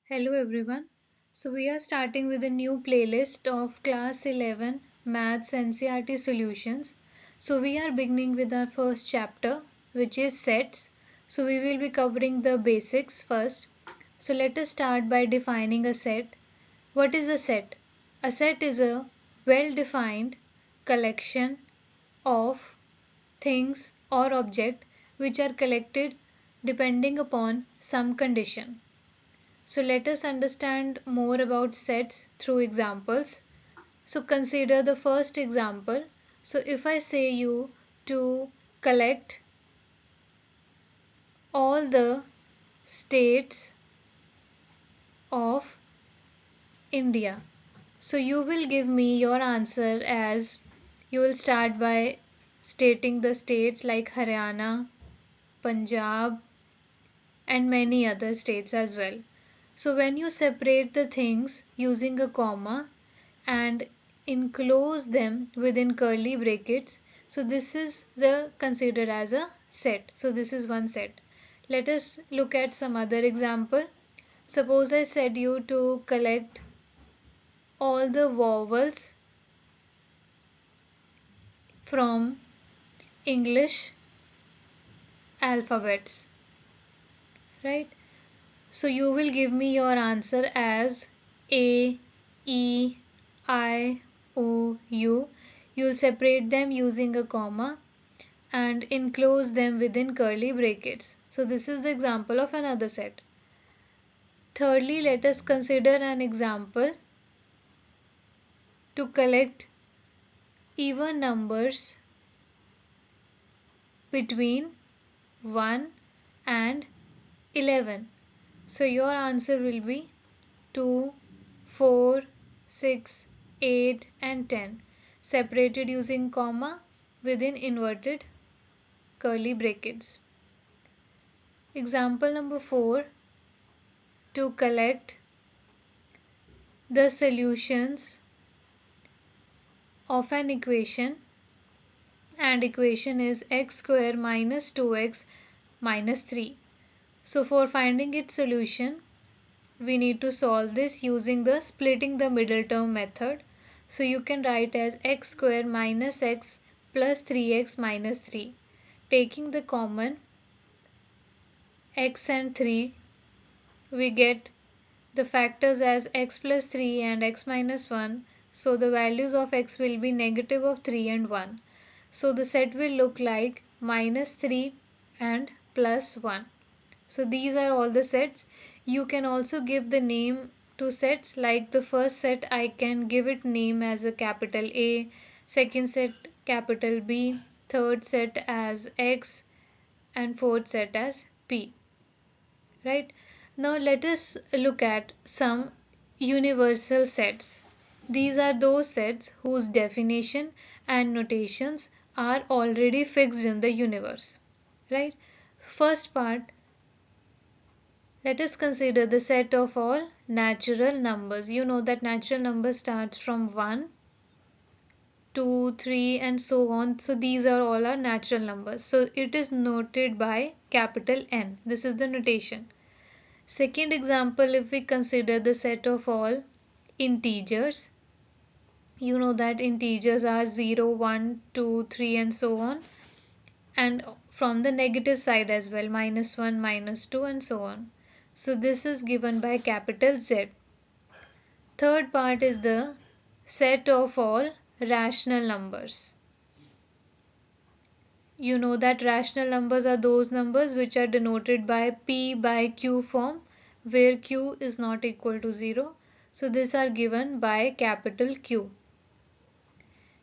Hello everyone. So we are starting with a new playlist of class 11 Maths NCERT solutions. So we are beginning with our first chapter, which is sets. So we will be covering the basics first. So let us start by defining a set. What is a set? A set is a well defined collection of things or object which are collected depending upon some condition. So let us understand more about sets through examples. So consider the first example. So if I say you to collect all the states of India. So you will give me your answer as you will start by stating the states like Haryana, Punjab, and many other states as well. So when you separate the things using a comma and enclose them within curly brackets, so this is the considered as a set. So this is one set. Let us look at some other example. Suppose I said you to collect all the vowels from English alphabets, right? So you will give me your answer as A, E, I, O, U. You'll separate them using a comma and enclose them within curly brackets. So this is the example of another set. Thirdly, let us consider an example to collect even numbers between 1 and 11. So your answer will be 2, 4, 6, 8 and 10, separated using comma within inverted curly brackets. Example number 4, to collect the solutions of an equation, and equation is x square minus 2x minus 3. So for finding its solution, we need to solve this using the splitting the middle term method. So you can write as x square minus x plus 3x minus 3. Taking the common x and 3, we get the factors as x plus 3 and x minus 1. So the values of x will be negative of 3 and 1. So the set will look like minus 3 and plus 1. So these are all the sets. You can also give the name to sets, like the first set I can give it name as a capital A, second set capital B, third set as X, and fourth set as P. Right? Now let us look at some universal sets. These are those sets whose definition and notations are already fixed in the universe. Right? First part, let us consider the set of all natural numbers. You know that natural numbers start from 1, 2, 3 and so on. So these are all our natural numbers. So it is noted by capital N. This is the notation. Second example, if we consider the set of all integers, you know that integers are 0, 1, 2, 3 and so on. And from the negative side as well, minus 1, minus 2 and so on. So this is given by capital Z. Third part is the set of all rational numbers. You know that rational numbers are those numbers which are denoted by P by Q form, where Q is not equal to 0. So these are given by capital Q.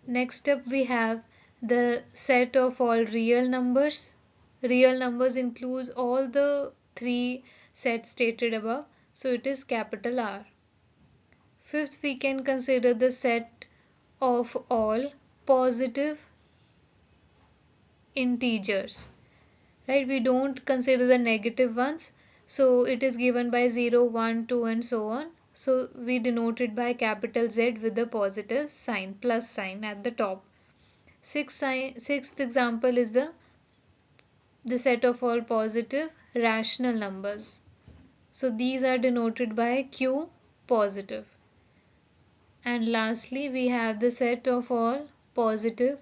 Next up we have the set of all real numbers. Real numbers includes all the three sets stated above. So it is capital R. Fifth, we can consider the set of all positive integers. Right? We don't consider the negative ones. So it is given by 0, 1, 2 and so on. So we denote it by capital Z with the positive sign, plus sign at the top. Sixth example is the set of all positive rational numbers. So these are denoted by Q positive. And lastly, we have the set of all positive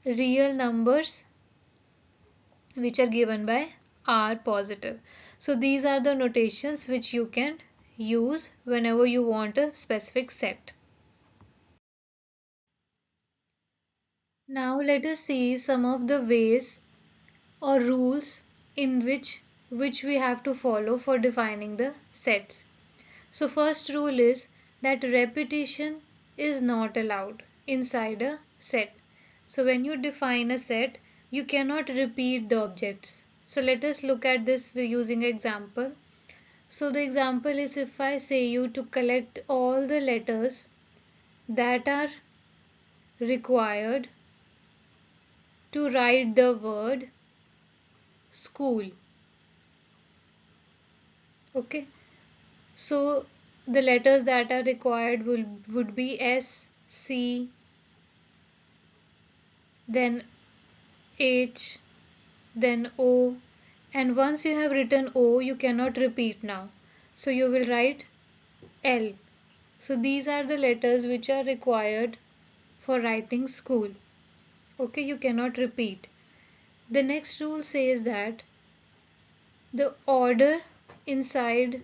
real numbers which are given by R positive. So these are the notations which you can use whenever you want a specific set. Now let us see some of the ways or rules in which we have to follow for defining the sets. So first rule is that repetition is not allowed inside a set. So when you define a set, you cannot repeat the objects. So let us look at this using example. So the example is, if I say you to collect all the letters that are required to write the word school. Okay. So the letters that are required would be S, C, then H, then O, and once you have written O, you cannot repeat now. So you will write L. So these are the letters which are required for writing school. Okay, you cannot repeat. The next rule says that the order inside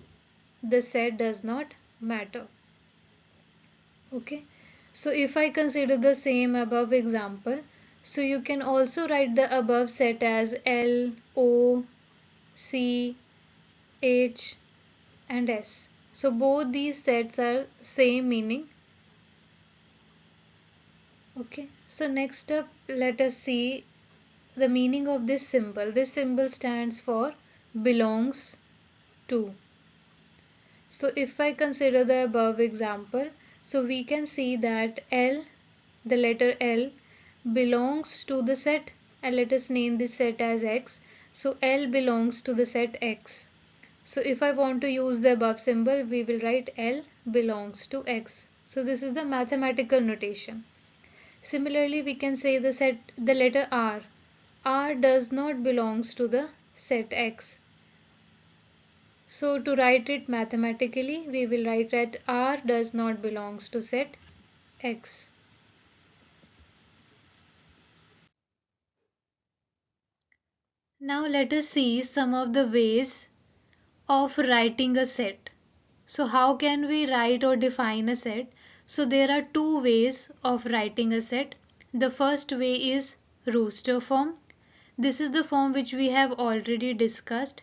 the set does not matter. Okay, so if I consider the same above example, so you can also write the above set as L, O, C, H and S. So both these sets are same meaning. Okay, so next up let us see the meaning of this symbol. This symbol stands for belongs to. So if I consider the above example, so we can see that L, the letter L, belongs to the set, and let us name this set as X. So L belongs to the set X. So if I want to use the above symbol, we will write L belongs to X. So this is the mathematical notation. Similarly, we can say the letter R. R does not belongs to the set X. So to write it mathematically, we will write that R does not belongs to set X. Now let us see some of the ways of writing a set. So how can we write or define a set? So there are two ways of writing a set. The first way is roster form. This is the form which we have already discussed.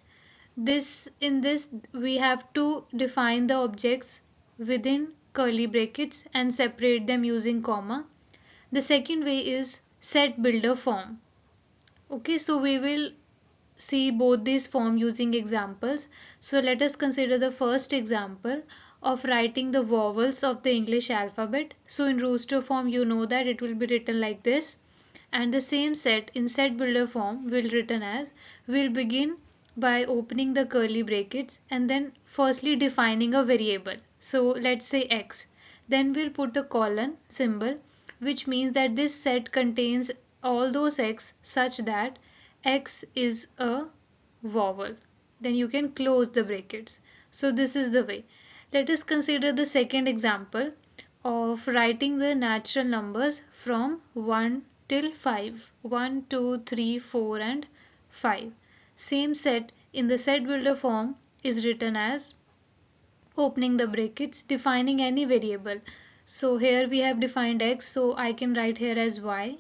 In this we have to define the objects within curly brackets and separate them using comma. The second way is set builder form. Okay, so we will see both these form using examples. So let us consider the first example of writing the vowels of the English alphabet. So in roster form, you know that it will be written like this, and the same set in set builder form will written as, will begin by opening the curly brackets and then firstly defining a variable. So let's say X, then we'll put a colon symbol, which means that this set contains all those X such that X is a vowel. Then you can close the brackets. So this is the way. Let us consider the second example of writing the natural numbers from 1 till 5. 1, 2, 3, 4 and 5. Same set in the set builder form is written as opening the brackets, defining any variable. So here we have defined X, so I can write here as Y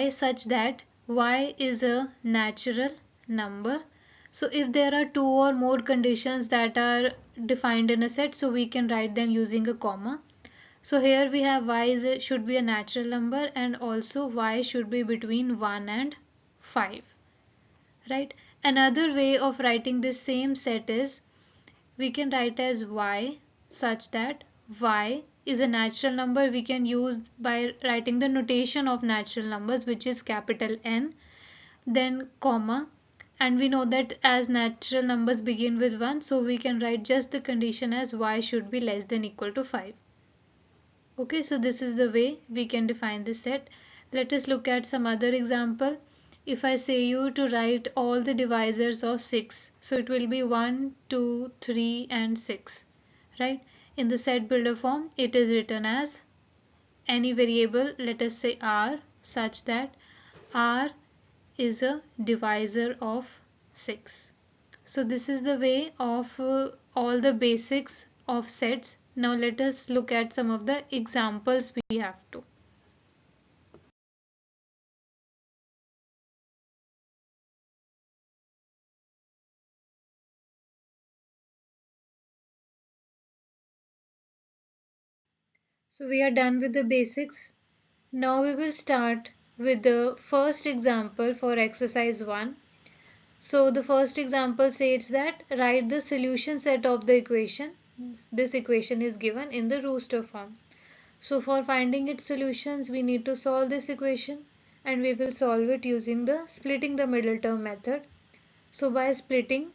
such that Y is a natural number. So if there are two or more conditions that are defined in a set, so we can write them using a comma. So here we have should be a natural number, and also Y should be between 1 and 5. Right? Another way of writing this same set is we can write as Y such that Y is a natural number. We can use by writing the notation of natural numbers, which is capital N, then comma, and we know that as natural numbers begin with 1, so we can write just the condition as Y should be less than equal to 5. Okay, so this is the way we can define this set. Let us look at some other example. if I say you to write all the divisors of 6, so it will be 1, 2, 3 and 6, right? In the set builder form, it is written as any variable, let us say r, such that r is a divisor of 6. So this is the way of all the basics of sets. Now let us look at some of the examples we have to. So we are done with the basics. Now we will start with the first example for exercise 1. So the first example states that write the solution set of the equation. This equation is given in the rooster form. So for finding its solutions, we need to solve this equation, and we will solve it using the splitting the middle term method. So by splitting,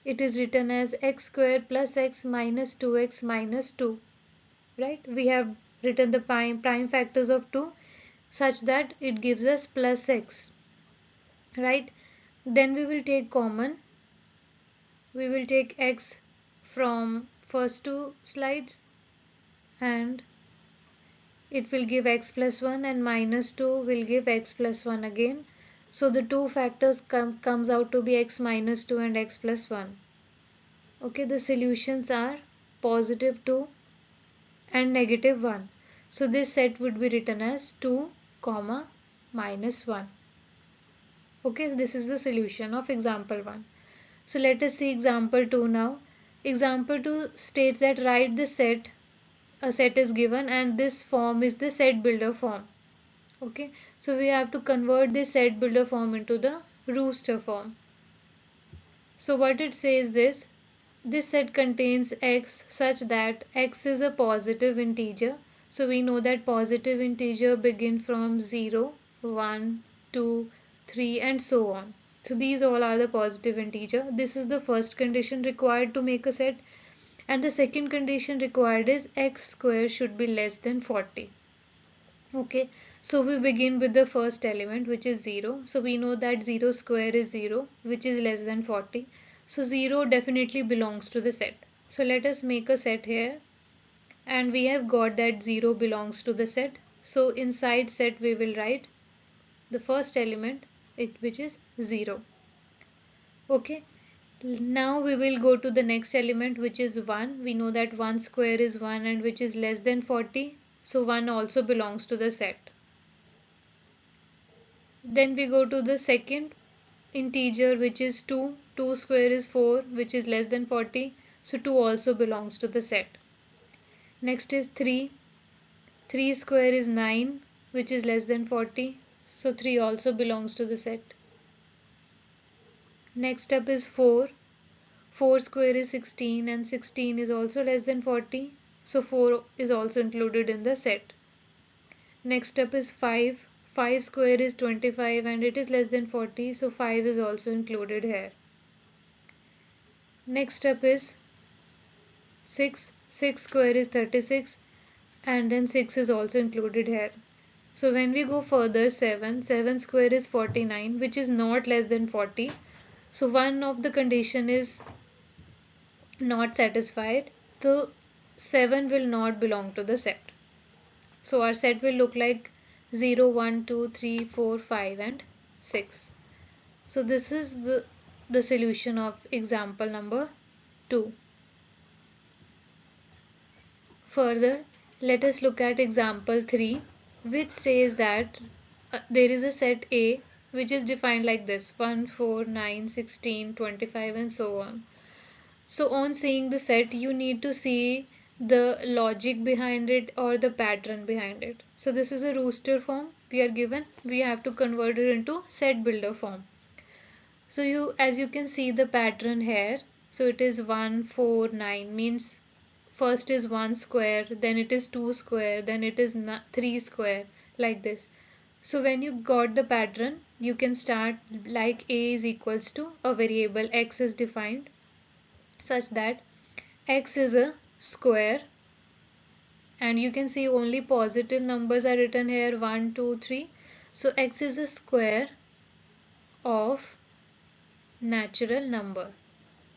it is written as x square plus x minus 2x minus 2, right? We have written the prime factors of 2 such that it gives us plus x, right? Then we will take common. We will take x from first two slides, and it will give x plus 1, and minus 2 will give x plus 1 again. So the two factors comes out to be x minus 2 and x plus 1. Okay, the solutions are positive 2 and negative 1. So this set would be written as 2 comma minus 1. Okay, this is the solution of example 1. So let us see example 2 now. Example 2 states that write the set. A set is given and this form is the set builder form. Okay, so we have to convert this set builder form into the rooster form. So what it says this set contains x such that x is a positive integer. So we know that positive integer begin from 0, 1, 2, 3 and so on. So these all are the positive integer. This is the first condition required to make a set, and the second condition required is x square should be less than 40. Okay, so we begin with the first element, which is 0. So we know that 0 square is 0, which is less than 40. So 0 definitely belongs to the set. So let us make a set here, and we have got that 0 belongs to the set. So inside set we will write the first element, which is 0. Okay, now we will go to the next element, which is 1. We know that 1 square is 1 and which is less than 40. So 1 also belongs to the set. Then we go to the second integer, which is 2. 2 square is 4, which is less than 40. So 2 also belongs to the set. Next is 3. 3 square is 9, which is less than 40. So 3 also belongs to the set. Next up is 4. 4 square is 16 and 16 is also less than 40. So 4 is also included in the set. Next up is 5. 5 square is 25 and it is less than 40. So 5 is also included here. Next up is 6. 6 square is 36 and then 6 is also included here. So when we go further, 7. 7 square is 49, which is not less than 40. So one of the condition is not satisfied. So 7 will not belong to the set. So our set will look like 0, 1, 2, 3, 4, 5 and 6. So this is the solution of example number 2. Further, let us look at example 3, which says that there is a set A which is defined like this: 1, 4, 9, 16, 25 and so on. So on seeing the set, you need to see the logic behind it or the pattern behind it. So this is a rooster form we are given. We have to convert it into set builder form. So as you can see the pattern here. So it is 1, 4, 9 means first is 1 square, then it is 2 square, then it is 3 square, like this. So when you got the pattern, you can start like a is equals to a variable x is defined such that x is a square, and you can see only positive numbers are written here, 1, 2, 3. So x is a square of natural number.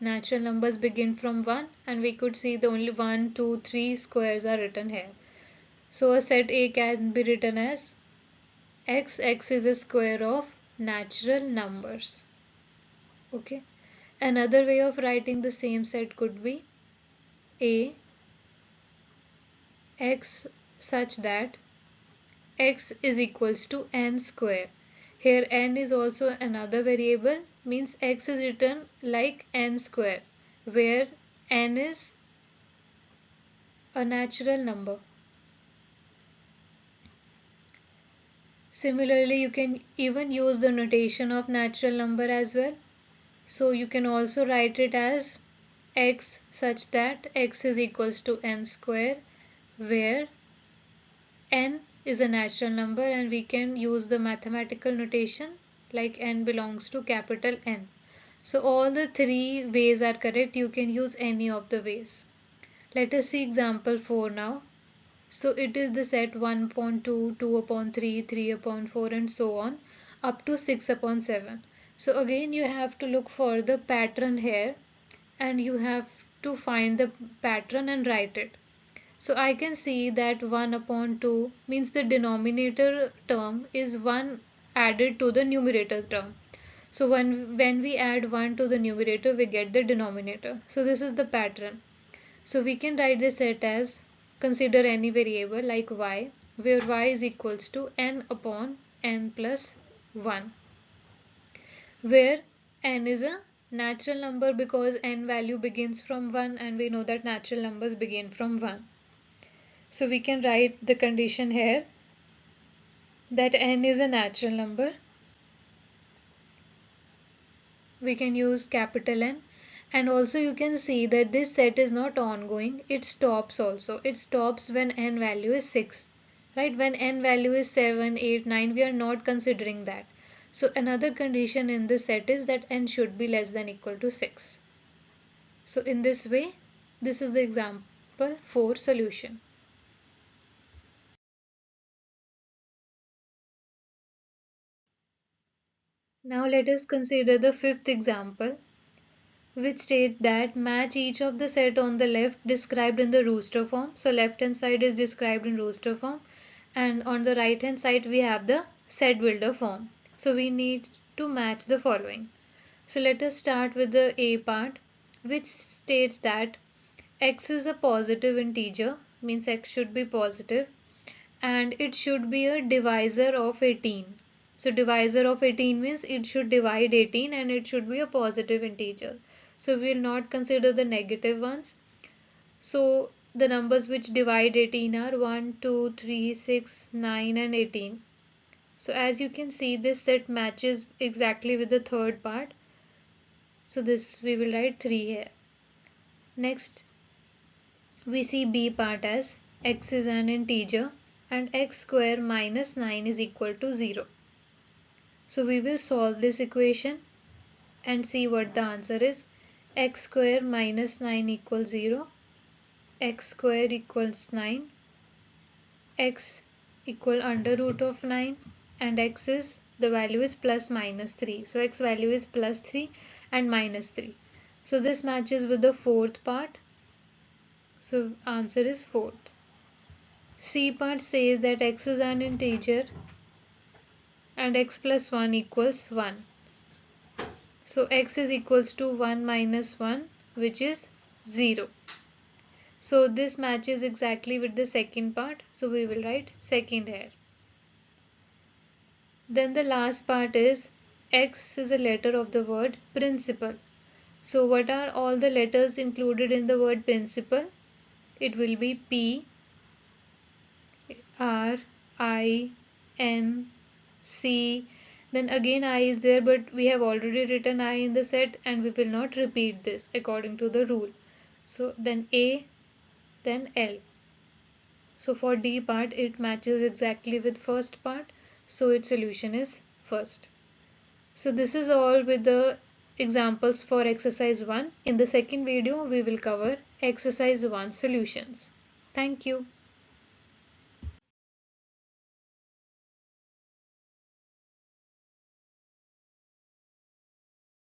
Natural numbers begin from 1 and we could see the only 1, 2, 3 squares are written here. So a set A can be written as x is a square of natural numbers. Okay. Another way of writing the same set could be A x such that x is equals to n square. Here n is also another variable, means x is written like n square, where n is a natural number. Similarly, you can even use the notation of natural number as well. So you can also write it as x such that x is equals to n square, where n is a natural number and we can use the mathematical notation like n belongs to capital N. So all the three ways are correct. You can use any of the ways. Let us see example 4 now. So it is the set 1 upon 2, 2 upon 3, 3 upon 4 and so on up to 6 upon 7. So again you have to look for the pattern here and you have to find the pattern and write it. So I can see that 1 upon 2 means the denominator term is 1 added to the numerator term. So when we add 1 to the numerator, we get the denominator. So this is the pattern. So we can write this set as, consider any variable like y, where y is equals to n upon n plus 1, where n is a natural number because n value begins from 1 and we know that natural numbers begin from 1. So we can write the condition here that n is a natural number. We can use capital N, and also you can see that this set is not ongoing, it stops also. It stops when n value is 6, right? When n value is 7, 8, 9, we are not considering that. So another condition in this set is that n should be less than equal to 6. So in this way, this is the example 4 solution. Now let us consider the fifth example, which state that match each of the set on the left described in the rooster form. So left hand side is described in rooster form and on the right hand side we have the set builder form. So we need to match the following. So let us start with the A part, which states that x is a positive integer, means x should be positive, and it should be a divisor of 18. So divisor of 18 means it should divide 18 and it should be a positive integer. So we will not consider the negative ones. So the numbers which divide 18 are 1, 2, 3, 6, 9 and 18. So as you can see, this set matches exactly with the third part. So this we will write 3 here. Next we see B part as x is an integer and x square minus 9 is equal to 0. So we will solve this equation and see what the answer is. X square minus 9 equals 0, x square equals 9, x equal under root of 9 and x is, the value is plus minus 3. So x value is plus 3 and minus 3. So this matches with the fourth part. So answer is fourth. C part says that x is an integer and x plus 1 equals 1. So x is equals to 1 minus 1, which is 0. So this matches exactly with the second part. So we will write second here. Then the last part is x is a letter of the word principal. So what are all the letters included in the word principal? It will be P, R, I, N, C. Then again I is there, but we have already written I in the set and we will not repeat this according to the rule. So then A, then L. So for D part it matches exactly with first part. So its solution is first. So this is all with the examples for exercise 1. In the second video we will cover exercise 1 solutions. Thank you.